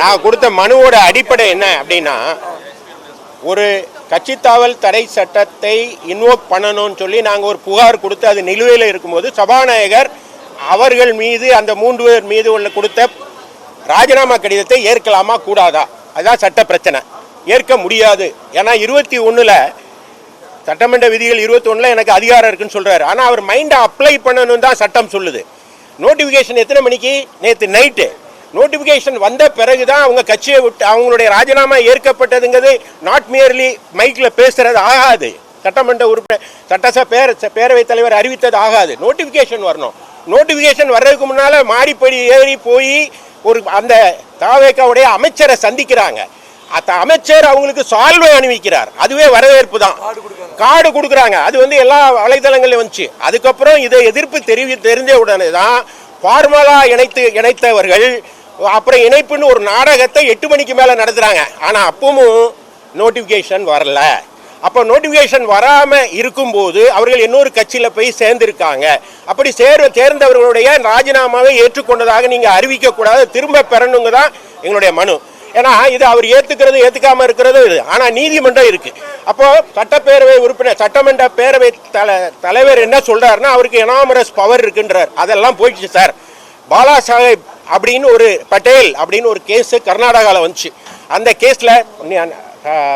நான் கொடுத்த மனுவோட அடிப்படை என்ன அப்படின்னா, ஒரு கட்சித்தாவல் தடை சட்டத்தை இன்வோக் பண்ணணும்னு சொல்லி நாங்கள் ஒரு புகார் கொடுத்து அது நிலுவையில் இருக்கும்போது சபாநாயகர் அவர்கள் மீது அந்த 3 பேர் மீது உள்ள கொடுத்த ராஜினாமா கடிதத்தை ஏற்கலாமா கூடாதா, அதுதான் சட்ட பிரச்சனை. ஏற்க முடியாது. ஏன்னா 21 சட்டமன்ற விதிகள் 21 எனக்கு அதிகாரம் இருக்குன்னு சொல்றாரு. ஆனால் அவர் மைண்டை அப்ளை பண்ணணும் தான் சட்டம் சொல்லுது. நோட்டிஃபிகேஷன் எத்தனை மணிக்கு? நேற்று நைட்டு நோட்டிஃபிகேஷன் வந்த பிறகு தான் அவங்க கட்சியை விட்டு அவங்களுடைய ராஜினாமா ஏற்கப்பட்டதுங்கிறது நாட் மியர்லி மைக்கில் பேசுறது ஆகாது. சட்டமன்ற உறுப்பினர் சட்டசபை பேரவைத் தலைவர் அறிவித்தது ஆகாது. நோட்டிஃபிகேஷன் வரணும். நோட்டிஃபிகேஷன் வர்றதுக்கு முன்னால் மாடிப்படி ஏறி போய் ஒரு அந்த தாவேக்காவுடைய அமைச்சரை சந்திக்கிறாங்க. அந்த அமைச்சர் அவங்களுக்கு சால்வை அணிவிக்கிறார். அதுவே வரவேற்பு தான். கார்டு கொடுக்குறாங்க. அது எல்லா வலைதளங்களிலும் வந்துச்சு. அதுக்கப்புறம் இதை எதிர்ப்பு தெரிஞ்ச உடனே தான் ஃபார்மலா இணைத்தவர்கள் அப்புறம் இணைப்புன்னு ஒரு நாடகத்தை 8 மணிக்கு மேலே நடத்துகிறாங்க. ஆனால் அப்பவும் நோட்டிஃபிகேஷன் வரல. அப்போ நோட்டிஃபிகேஷன் வராமல் இருக்கும்போது அவர்கள் இன்னொரு கட்சியில் போய் சேர்ந்திருக்காங்க. அப்படி சேர்ந்தவர்களுடைய ராஜினாமாவை ஏற்றுக்கொண்டதாக நீங்கள் அறிவிக்கக்கூடாது, திரும்ப பெறணுங்க தான் எங்களுடைய மனு. ஏன்னா இது அவர் ஏற்றுக்கிறது ஏற்றுக்காமல் இருக்கிறது இது. ஆனால் நீதிமன்றம் இருக்குது. அப்போது சட்டப்பேரவை உறுப்பினர் சட்டமன்ற பேரவை தலைவர் என்ன சொல்கிறாருன்னா, அவருக்கு எனாமரஸ் பவர் இருக்குன்றார். அதெல்லாம் போயிடுச்சு சார். பாலா சாஹேப் அப்படின்னு ஒரு பட்டேல் அப்படின்னு ஒரு கேஸு கர்நாடகாவில் வந்துச்சு. அந்த கேஸில்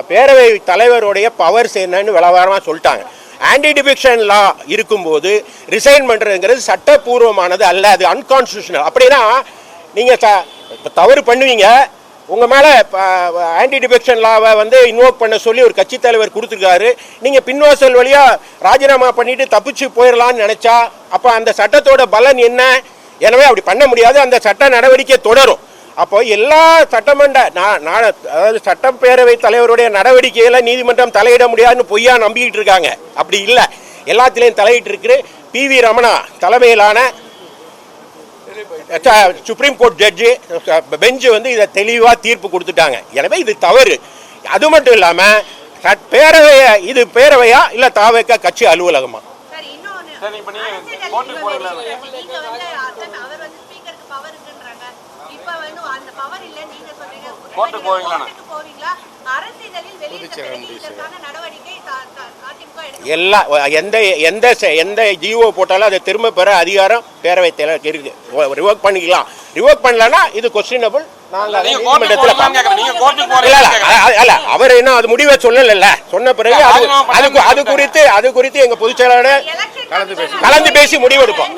பேரவை தலைவருடைய பவர்ஸ் என்னன்னு விளவாரமாக சொல்லிட்டாங்க. ஆன்டி டிஃபெக்ஷன் லா இருக்கும்போது ரிசைன் பண்ணுறதுங்கிறது சட்டப்பூர்வமானது அல்ல, அது அன்கான்ஸ்டியூஷனல். அப்படின்னா நீங்கள் தவறு பண்ணுவீங்க, உங்கள் மேலே ஆன்டி டிஃபெக்ஷன் லாவை இன்வோக் பண்ண சொல்லி ஒரு கட்சி தலைவர் கொடுத்துருக்காரு. நீங்கள் பின்வாசல் வழியாக ராஜினாமா பண்ணிட்டு தப்பிச்சு போயிடலான்னு நினச்சா அப்போ அந்த சட்டத்தோட பலன் என்ன? எனவே அப்படி பண்ண முடியாது. அந்த சட்ட நடவடிக்கை தொடரும். அப்போ எல்லா சட்டமன்ற அதாவது சட்டப்பேரவை தலைவருடைய நடவடிக்கைகளை நீதிமன்றம் தலையிட முடியாதுன்னு பொய்யா நம்பிக்கிட்டு இருக்காங்க. அப்படி இல்லை, எல்லாத்திலையும் தலையிட்டு இருக்கு. PV ரமணா தலைமையிலான சுப்ரீம் கோர்ட் ஜட்ஜு பெஞ்சு இதை தெளிவாக தீர்ப்பு கொடுத்துட்டாங்க. எனவே இது தவறு. அது மட்டும் இல்லாமல் இது பேரவையா இல்லை தாவேக்கா கட்சி அலுவலகமா? எல்லா எந்த ஜிஓ போட்டாலும் அதை திரும்ப பெற அதிகாரம் பேரவை தலைவர் இருக்கு. ரிவோக் பண்ணிக்கலாம். ரிவோக் பண்ணலன்னா இது கொஸ்டினபிள். அவர் என்ன அது முடிவை சொல்லல. சொன்ன பிறகு அது குறித்து எங்க பொதுச் செயலாளர் கலந்து பேசி முடிவெடுப்போம்.